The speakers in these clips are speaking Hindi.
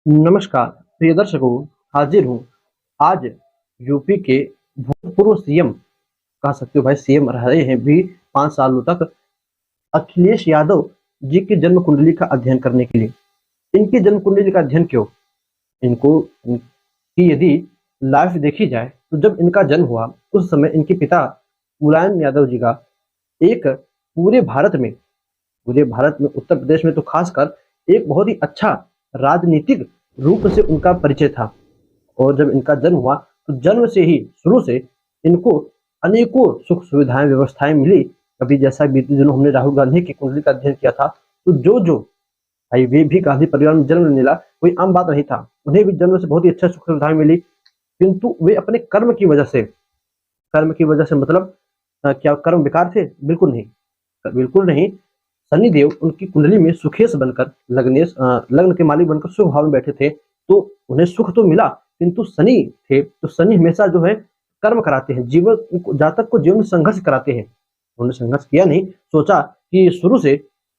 नमस्कार प्रिय दर्शकों, हाजिर हूँ आज यूपी के भूतपूर्व सीएम, कह सकते हो भाई सीएम रहे हैं भी 5 सालों तक, अखिलेश यादव जी की जन्म कुंडली का अध्ययन करने के लिए। इनकी जन्म कुंडली का अध्ययन क्यों? इनको इनकी यदि लाइफ देखी जाए तो जब इनका जन्म हुआ उस समय इनके पिता मुलायम यादव जी का एक पूरे भारत में उत्तर प्रदेश में तो खासकर एक बहुत ही अच्छा राजनीतिक रूप से उनका परिचय था। और जब इनका जन्म हुआ तो जन्म से ही शुरू से इनको अनेकों सुख सुविधाएं व्यवस्थाएं मिली। कभी जैसा बीते दिनों हमने राहुल गांधी की कुंडली का अध्ययन किया था, तो जो जो भाई वे भी गांधी परिवार में जन्म मिला कोई आम बात नहीं था, उन्हें भी जन्म से बहुत ही अच्छा सुख सुविधाएं मिली। किंतु वे अपने कर्म की वजह से मतलब क्या कर्म बेकार थे? बिल्कुल नहीं, बिल्कुल नहीं। शनि देव उनकी कुंडली में सुखेश बनकर लग्न के मालिक बनकर शुभ भाव में बैठे थे, तो उन्हें सुख तो मिला, किंतु शनि थे तो शनि हमेशा जो है कर्म कराते हैं, जीवन जातक को जीवन में संघर्ष कराते हैं। उन्होंने संघर्ष किया नहीं, सोचा कि शुरू से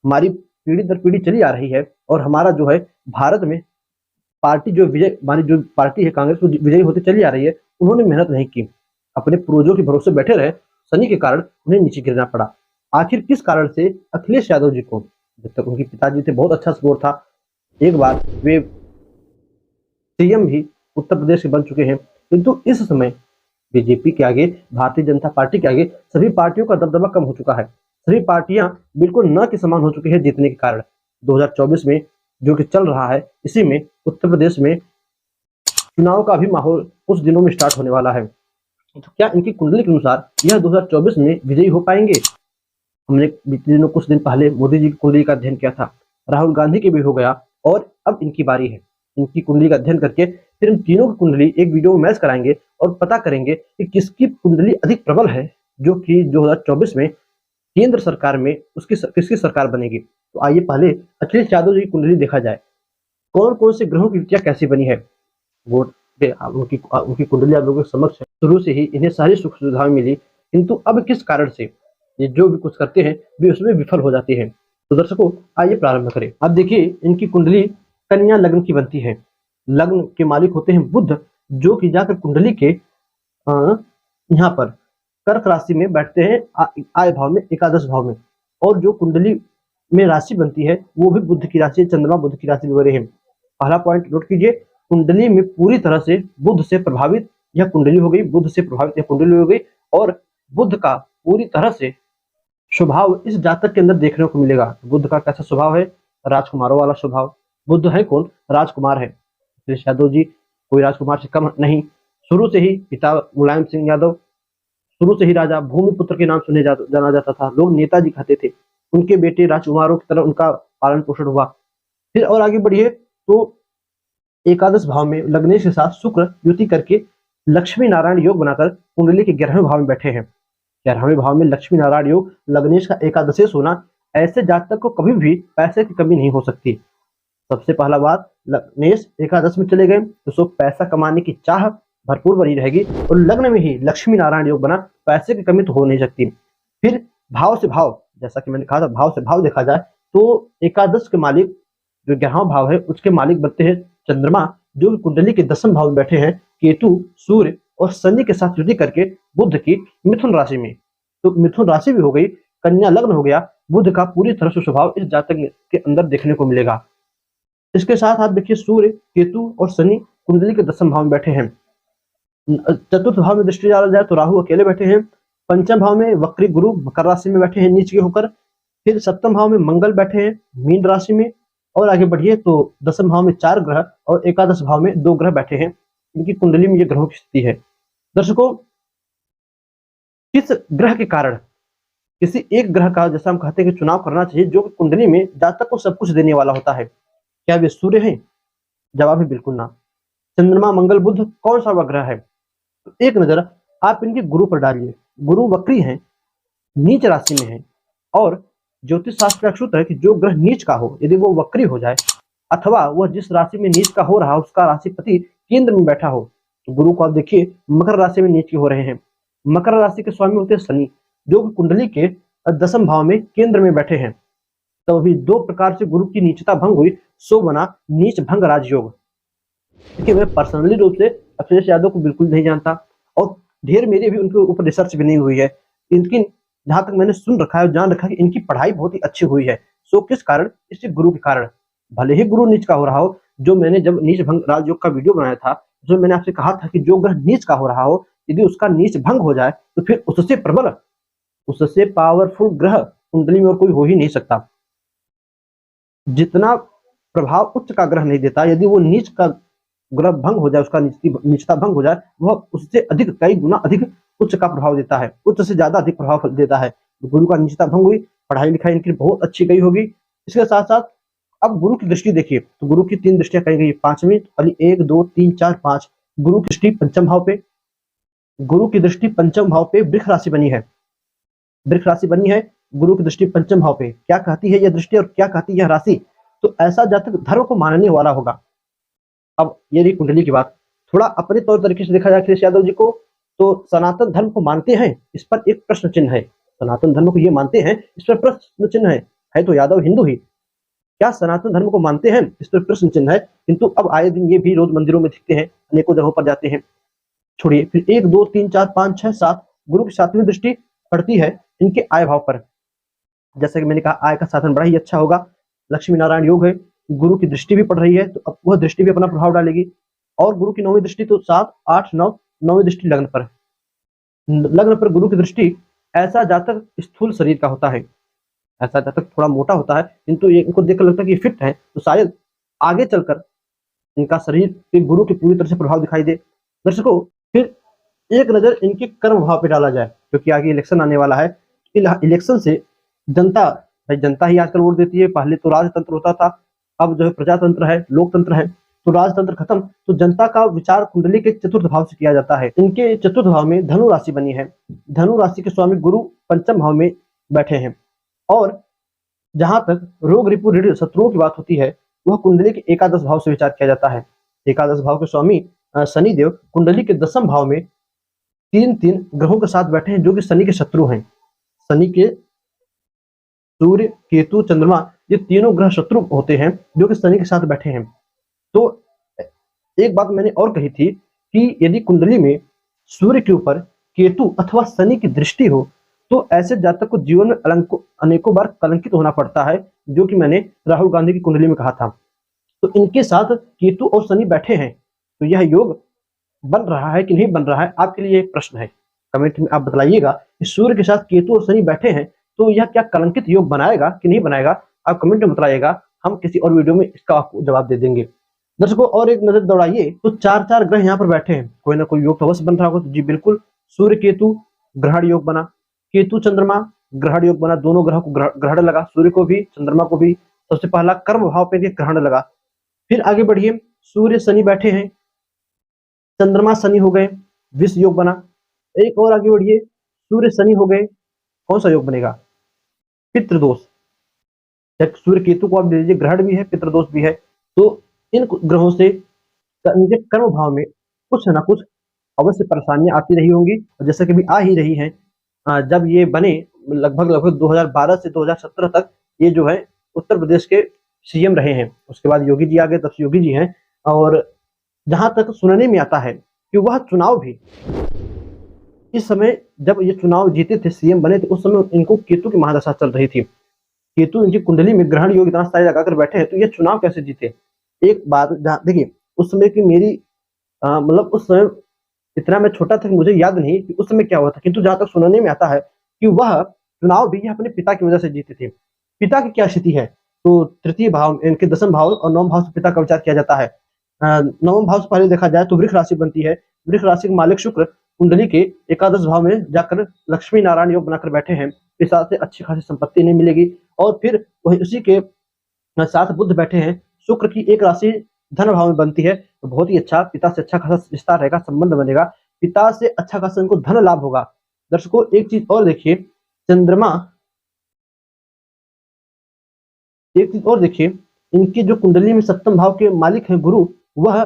हमारी पीढ़ी दर पीढ़ी चली आ रही है और हमारा जो है भारत में पार्टी जो विजय हमारी जो पार्टी है कांग्रेस वो विजयी होती चली आ रही है। उन्होंने मेहनत नहीं की, अपने पूर्वजों के भरोसे बैठे रहे, शनि के कारण उन्हें नीचे गिरना पड़ा। आखिर किस कारण से अखिलेश यादव जी को, जब तक उनके पिताजी थे बहुत अच्छा सपोर्ट था, एक बार वे सीएम भी उत्तर प्रदेश के बन चुके हैं, किंतु इस समय बीजेपी के आगे, भारतीय जनता पार्टी के आगे सभी पार्टियों का दबदबा कम हो चुका है। सभी पार्टियां बिल्कुल न के समान हो चुकी है जीतने के कारण। 2024 में जो कि चल रहा है, इसी में उत्तर प्रदेश में चुनाव का भी माहौल कुछ दिनों में स्टार्ट होने वाला है। तो क्या इनकी कुंडली के अनुसार यह 2024 में विजयी हो पाएंगे? हमने बीते दिनों कुछ दिन पहले मोदी जी की कुंडली का अध्ययन किया था, राहुल गांधी की भी हो गया और अब इनकी बारी है। इनकी कुंडली का अध्ययन करके फिर हम तीनों की कुंडली एक वीडियो में मैच कराएंगे और पता करेंगे कि किसकी कुंडली अधिक प्रबल है, जो कि 2024 में केंद्र सरकार में किसकी सरकार बनेगी। तो आइए पहले अखिलेश यादव जी की कुंडली देखा जाए, कौन कौन से ग्रहों की युतियां कैसी बनी है। वो उनकी कुंडली आप लोगों के समक्ष है। शुरू से ही इन्हें सारी सुख सुविधाएं मिली, किंतु अब किस कारण से ये जो भी कुछ करते हैं वे उसमें विफल हो जाते हैं। तो दर्शकों आइए प्रारंभ करें। अब देखिए इनकी कुंडली कन्या लग्न की बनती है। लग्न के मालिक होते हैं बुध, जो कि जाकर कुंडली के यहाँ पर कर्क राशि में बैठते हैं, आय भाव में, एकादश भाव में। और जो कुंडली में राशि बनती है वो भी बुध की राशि, चंद्रमा बुध की राशि वगैरह है। पहला पॉइंट नोट कीजिए, कुंडली में पूरी तरह से बुध से प्रभावित यह कुंडली हो गई, बुध से प्रभावित यह कुंडली हो गई। और बुध का पूरी तरह से स्वभाव इस जातक के अंदर देखने को मिलेगा। बुध का कैसा स्वभाव है? राजकुमारों वाला स्वभाव। बुध है कौन? राजकुमार है। अखिलेश यादव जी कोई राजकुमार से कम नहीं। शुरू से ही पिता मुलायम सिंह यादव शुरू से ही राजा भूमिपुत्र के नाम सुने जाना जाता था, लोग नेताजी कहते थे। उनके बेटे राजकुमारों की तरह उनका पालन पोषण हुआ। फिर और आगे बढ़िए तो एकादश भाव में लग्नेश के साथ शुक्र युति करके लक्ष्मी नारायण योग बनाकर कुंडली के 11वें भाव में बैठे हैं। 11वें भाव में लक्ष्मी नारायण योग, लग्नेश का एकादशेश होना, ऐसे जातक को कभी भी पैसे की कमी नहीं हो सकती। सबसे पहला बात, लग्नेश एकादश में चले गए तो सो पैसा कमाने की चाह भरपूर बनी रहेगी, और लग्न में ही लक्ष्मी नारायण योग बना, पैसे की कमी तो हो नहीं सकती। फिर भाव से भाव, जैसा कि मैंने कहा था भाव से भाव देखा जाए तो एकादश के मालिक जो 11वां भाव है उसके मालिक बनते हैं चंद्रमा, जो कुंडली के 10वें भाव में बैठे हैं। केतु, सूर्य और शनि के साथ युति करके बुध की मिथुन राशि में, तो मिथुन राशि भी हो गई, कन्या लग्न हो गया। बुध का पूरी तरह से स्वभाव इस जातक के अंदर देखने को मिलेगा। इसके साथ आप देखिए सूर्य, केतु और शनि कुंडली के 10वें भाव में बैठे हैं। चतुर्थ भाव में दृष्टि डाला जाए तो राहु अकेले बैठे हैं। पंचम भाव में वक्री गुरु मकर राशि में बैठे हैं नीच के होकर। फिर सप्तम भाव में मंगल बैठे हैं मीन राशि में। और आगे बढ़िए तो 10वें भाव में 4 ग्रह और एकादश भाव में 2 ग्रह बैठे हैं। इनकी कुंडली में ये ग्रहों की स्थिति है। दर्शकों, किस ग्रह के कारण किसी एक ग्रह का, जैसा हम कहते हैं कि चुनाव करना चाहिए, जो कुंडली में जातक को सब कुछ देने वाला होता है? क्या वे सूर्य हैं? जवाब है बिल्कुल ना। चंद्रमा, मंगल, बुध, कौन सा वह ग्रह है? तो एक नजर आप इनके गुरु पर डालिए। गुरु वक्री हैं, नीच राशि में है, और ज्योतिष शास्त्र का सूत्र है कि जो ग्रह नीच का हो, यदि वो वक्री हो जाए अथवा वह जिस राशि में नीच का हो रहा उसका राशिपति केंद्र में बैठा हो, तो गुरु को आप देखिए मकर राशि में नीच के हो रहे हैं। मकर राशि के स्वामी होते हैं शनि, जो कुंडली के 10वें भाव में केंद्र में बैठे हैं। तो अभी 2 प्रकार से गुरु की नीचता भंग हुई, सो बना नीच भंग राजयोग। देखिए मैं पर्सनली रूप से अखिलेश यादव को बिल्कुल नहीं जानता और ढेर मेरी भी उनके ऊपर रिसर्च भी नहीं हुई है। लेकिन जहाँ तक मैंने सुन रखा है और जान रखा है कि इनकी पढ़ाई बहुत ही अच्छी हुई है। सो किस कारण? इसी गुरु के कारण। भले ही गुरु नीच का हो रहा हो, जो मैंने जब नीच भंग राजयोग का वीडियो बनाया था, उसमें मैंने आपसे कहा था कि जो ग्रह नीच का हो रहा हो, यदि उसका नीच भंग हो जाए तो फिर उससे प्रबल, उससे पावरफुल ग्रह कुंडली में और कोई हो ही नहीं सकता। जितना प्रभाव उच्च का ग्रह नहीं देता, यदि वो नीच का ग्रह भंग हो जाए, उसका निचता भंग हो जाए, वह उससे अधिक, कई गुना अधिक उच्च का प्रभाव देता है, उच्च से ज्यादा अधिक प्रभाव देता है। तो गुरु का निचता भंग हुई, पढ़ाई लिखाई इनकी बहुत अच्छी गई होगी। इसके साथ साथ अब गुरु की दृष्टि देखिए, तो गुरु की 3 दृष्टियां कही गई, पांचवी वाली 1 2 3 4 5। गुरु की दृष्टि पंचम भाव पे, गुरु की दृष्टि पंचम भाव पे वृक्ष राशि बनी है, वृक्ष राशि बनी है। गुरु की दृष्टि पंचम भाव पे क्या कहती है यह दृष्टि और क्या कहती है यह राशि? तो ऐसा जातक धर्म को मानने वाला होगा। अब ये रही कुंडली की बात। थोड़ा अपने तौर तरीके से देखा जाए अखिलेश यादव जी को, तो सनातन धर्म को मानते हैं, इस पर एक प्रश्न चिन्ह है। सनातन धर्म को ये मानते हैं, इस पर प्रश्न चिन्ह है तो यादव हिंदू ही। क्या सनातन धर्म को मानते हैं? इस पर प्रश्न चिन्ह है। किंतु अब आए दिन ये भी रोज मंदिरों में दिखते हैं, अनेकों जगहों पर जाते हैं। छोड़िए, फिर 1 2 3 4 5 6 7 गुरु की 7वीं दृष्टि पड़ती है इनके आय भाव पर। जैसे कि मैंने कहा, आय का साधन बड़ा ही अच्छा होगा, लक्ष्मी नारायण योग है, गुरु की दृष्टि भी पड़ रही है, तो अब वह दृष्टि भी अपना प्रभाव डालेगी। और गुरु की 9वीं दृष्टि तो 7 8 9, 9वीं दृष्टि लग्न पर, लग्न पर गुरु की दृष्टि। ऐसा जातक स्थूल शरीर का होता है, ऐसा जातक थोड़ा मोटा होता है, किंतु ये इनको देखकर लगता है कि फिट है, तो शायद आगे चलकर इनका शरीर पे गुरु के पूरी तरह से प्रभाव दिखाई दे। दर्शकों, फिर एक नजर इनके कर्म भाव पे डाला जाए, क्योंकि आगे इलेक्शन आने वाला है। इलेक्शन से जनता, भाई जनता ही आजकल वोट देती है। पहले तो राजतंत्र होता था, अब जो है प्रजातंत्र है, लोकतंत्र है। तो राजतंत्र खत्म, तो जनता का विचार कुंडली के चतुर्थ भाव से किया जाता है। इनके चतुर्थ भाव में धनु राशि बनी है, धनु राशि के स्वामी गुरु पंचम भाव में बैठे हैं। और जहां तक रोग रिपु ऋण शत्रुओं की बात होती है, वह कुंडली के एकादश भाव से विचार किया जाता है। एकादश भाव के स्वामी शनि देव कुंडली के 10वें भाव में 3 ग्रहों के साथ बैठे हैं, जो कि शनि के शत्रु हैं। शनि के, सूर्य, केतु, चंद्रमा, ये तीनों ग्रह शत्रु होते हैं, जो कि शनि के साथ बैठे हैं। तो एक बात मैंने और कही थी कि यदि कुंडली में सूर्य के ऊपर केतु अथवा शनि की दृष्टि हो, तो ऐसे जातक को जीवन में अनेकों बार कलंकित होना पड़ता है, जो कि मैंने राहुल गांधी की कुंडली में कहा था। तो इनके साथ केतु और शनि बैठे हैं, तो यह योग बन रहा है कि नहीं बन रहा है, आपके लिए एक प्रश्न है। कमेंट में आप बताइएगा कि सूर्य के साथ केतु और शनि बैठे हैं, तो यह क्या कलंकित योग बनाएगा कि नहीं बनाएगा? आप कमेंट में बताइएगा, हम किसी और वीडियो में इसका आपको जवाब दे देंगे। दर्शकों, और एक नजर दौड़ाइए, तो 4 ग्रह यहाँ पर बैठे हैं, कोई ना कोई योग तो अवश्य बन रहा होगा। तो जी बिल्कुल, सूर्य केतु ग्रहण योग बना, केतु चंद्रमा ग्रहण योग बना, दोनों ग्रहों को ग्रहण लगा, सूर्य को भी चंद्रमा को भी। सबसे पहला कर्म भाव पे ग्रहण लगा। फिर आगे बढ़िए, सूर्य शनि बैठे हैं, चंद्रमा शनि हो गए, विष योग बना। एक और आगे बढ़िए, सूर्य शनि हो गए, कौन सा योग बनेगा? पितृदोष। सूर्य केतु को आप दे दीजिए, ग्रहण भी है, पितृदोष भी है। तो इन ग्रहों से इनके कर्म भाव में कुछ ना कुछ अवश्य परेशानियां आती रही होंगी, और जैसे कि भी आ ही रही हैं। जब ये बने, लगभग 2012 से 2017 तक ये जो है उत्तर प्रदेश के सीएम रहे हैं। उसके बाद योगी जी आ गए, तब से योगी जी हैं। और जहां तक सुनने में आता है कि वह चुनाव भी, इस समय जब ये चुनाव जीते थे, सीएम बने थे, उस समय इनको केतु की महादशा चल रही थी। केतु इनकी कुंडली में ग्रहण योग इतना सारे लगाकर बैठे हैं, तो ये चुनाव कैसे जीते? एक बात देखिए, उस समय की मेरी मतलब उस समय इतना मैं छोटा था कि मुझे याद नहीं कि उस समय क्या हुआ था, किंतु जहां तक सुनने में आता है कि वह चुनाव भी अपने पिता की वजह से जीते थे। पिता की क्या स्थिति है? तो तृतीय भाव, इनके 10वें भाव और 9वें भाव से पिता का विचार किया जाता है। 9वें भाव से पहले देखा जाए तो वृक्ष राशि बनती है। वृक्ष राशि के मालिक शुक्र कुंडली के एकादश भाव में जाकर लक्ष्मी नारायण योग बनाकर बैठे हैं। पिता से अच्छी खासी संपत्ति नहीं मिलेगी। और फिर वही उसी के साथ बुध बैठे हैं। शुक्र की एक राशि धन भाव में बनती है, तो बहुत ही अच्छा, पिता से अच्छा खासा रिश्ता रहेगा, संबंध बनेगा, पिता से अच्छा खासा इनको धन लाभ होगा। दर्शकों, एक चीज और देखिए, चंद्रमा, एक चीज और देखिए, इनकी जो कुंडली में 7वें भाव के मालिक हैं गुरु, वह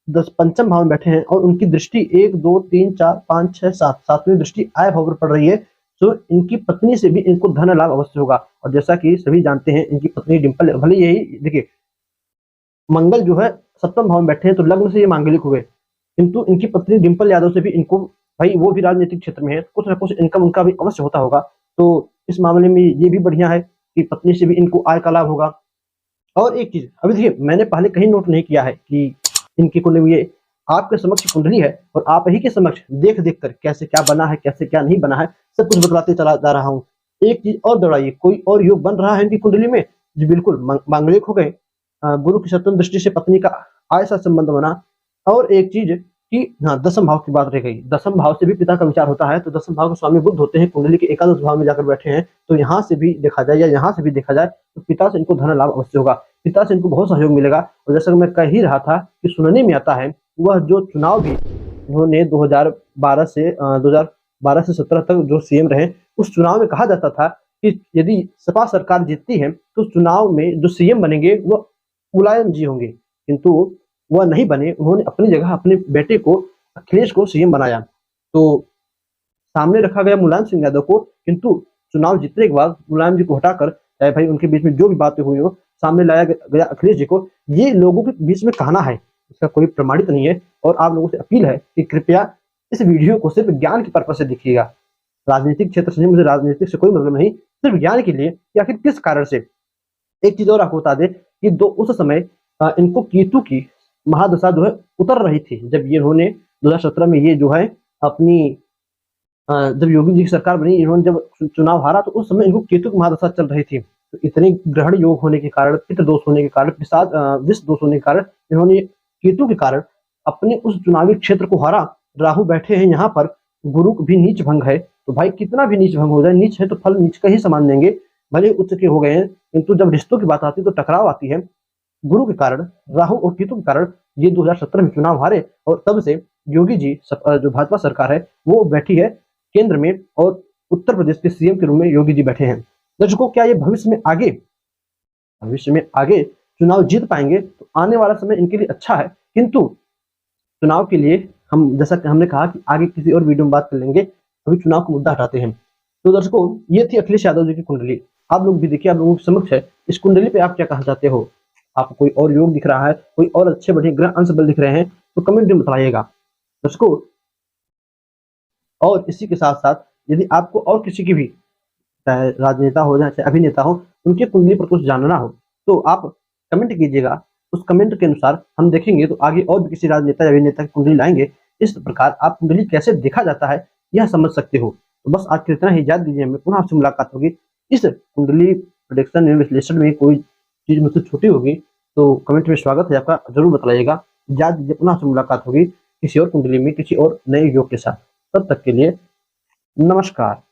5वें भाव में बैठे हैं, और उनकी दृष्टि 1 2 3 4 5 6 7, 7वीं दृष्टि आय भाव पर पड़ रही है। तो इनकी पत्नी से भी इनको धन लाभ अवश्य होगा। और जैसा कि सभी जानते हैं, इनकी पत्नी डिंपल, भले यही देखिए, मंगल जो है सप्तम भाव में बैठे हैं तो लग्न से ये मांगलिक हुए, किंतु इनकी पत्नी डिंपल यादव से भी इनको, भाई वो भी राजनीतिक क्षेत्र में है, कुछ ना कुछ इनकम उनका भी अवश्य होता होगा। तो इस मामले में ये भी बढ़िया है कि पत्नी से भी इनको आय का लाभ होगा। और एक चीज अभी देखिए, मैंने पहले कहीं नोट नहीं किया है कि इनकी कुंडली में ये आपके समक्ष कुंडली है और आप ही के समक्ष देख देख कर कैसे क्या बना है, कैसे क्या नहीं बना है, सब कुछ बतलाते चला जा रहा हूँ। एक चीज और दोहराइए, कोई और योग बन रहा है इनकी कुंडली में? जी बिल्कुल, मांगलिक हो गए, गुरु की सप्तम दृष्टि से पत्नी का आय सा संबंध बना। और एक चीज कि हाँ, दसम भाव की बात रह गई, दसम भाव से भी पिता का विचार होता है, तो दसम भाव के स्वामी बुध होते हैं, कुंडली के एकादश भाव में जाकर बैठे हैं, तो यहाँ से भी देखा जाए या यहाँ से भी देखा जाए तो पिता से इनको धन लाभ अवश्य होगा, पिता से इनको बहुत सहयोग मिलेगा। और जैसा कि मैं कह ही रहा था कि सुनने में आता है, वह जो चुनाव भी उन्होंने 2012 से 17 तक जो सीएम रहे, उस चुनाव में कहा जाता था कि यदि सपा सरकार जीतती है तो चुनाव में जो सीएम बनेंगे वो मुलायम जी होंगे, किंतु वह नहीं बने, उन्होंने अपनी जगह अपने बेटे को, अखिलेश को सीएम बनाया। तो सामने रखा गया मुलायम सिंह यादव को, किंतु चुनाव जीतने के बाद मुलायम जी को हटाकर, चाहे भाई उनके बीच में जो भी बातें हुई हो, सामने लाया गया अखिलेश जी को। ये लोगों के बीच में कहना है, इसका कोई प्रमाणित नहीं है। और आप लोगों से अपील है कि कृपया इस वीडियो को सिर्फ ज्ञान के पर्पज से देखिएगा, राजनीतिक क्षेत्र से नहीं, मुझे राजनीतिक से कोई मतलब नहीं, सिर्फ ज्ञान के लिए कि आखिर किस कारण से। एक चीज और आपको बता दें कि उस समय इनको केतु की महादशा जो है उतर रही थी, जब ये इन्होंने 2017 में ये जो है अपनी जब योगी जी की सरकार बनी, इन्होंने जब चुनाव हारा, तो उस समय इनको केतु की महादशा चल रही थी। तो इतने ग्रहण योग होने के कारण, पितृ दोष होने के कारण, विष दोष होने के कारण, इन्होंने केतु के कारण अपने उस चुनावी क्षेत्र को हारा। राहु बैठे हैं यहाँ पर, गुरु भी नीच भंग है, तो भाई कितना भी नीच भंग हो जाए, नीच है तो फल नीच का ही समान देंगे, भले उच्च के हो गए हैं, किंतु जब रिश्तों की बात आती है तो टकराव आती है। गुरु के कारण, राहु और केतु के कारण ये 2017 में चुनाव हारे, और तब से योगी जी जो भाजपा सरकार है वो बैठी है केंद्र में, और उत्तर प्रदेश के सीएम के रूप में योगी जी बैठे हैं। दर्शकों, क्या ये भविष्य में आगे चुनाव जीत पाएंगे? तो आने वाला समय इनके लिए अच्छा है, किंतु चुनाव के लिए हम, जैसा कि हमने कहा कि आगे किसी और वीडियो में बात कर लेंगे, अभी चुनाव का मुद्दा हटाते हैं। तो दर्शकों, ये थी अखिलेश यादव जी की कुंडली। आप लोग भी देखिए, आप लोगों के समक्ष है, इस कुंडली पे आप क्या कहना चाहते हो? आपको कोई और योग दिख रहा है, कोई और अच्छे बढ़िया ग्रह अंश बल दिख रहे हैं, तो कमेंट में बताइएगा दर्शकों। और इसी के साथ साथ यदि आपको और किसी की भी, चाहे राजनेता हो चाहे अभिनेता हो, उनकी कुंडली पर कुछ जानना हो, तो आप कमेंट कीजिएगा। उस कमेंट के अनुसार हम देखेंगे, तो आगे और भी किसी राजनेता या अभिनेता की कुंडली लाएंगे। इस प्रकार आप कुंडली कैसे देखा जाता है यह समझ सकते हो। तो बस आज के इतना ही, याद दीजिए, हमें पुनः आपसे मुलाकात होगी। इस कुंडली प्रेडिक्शन एवं विश्लेषण में कोई चीज मुझसे छूटी होगी तो कमेंट में स्वागत है आपका, जरूर बताइएगा। याद दीजिए, पुनः आपसे मुलाकात होगी किसी और कुंडली में, किसी और नए योग के साथ। तब तक के लिए नमस्कार।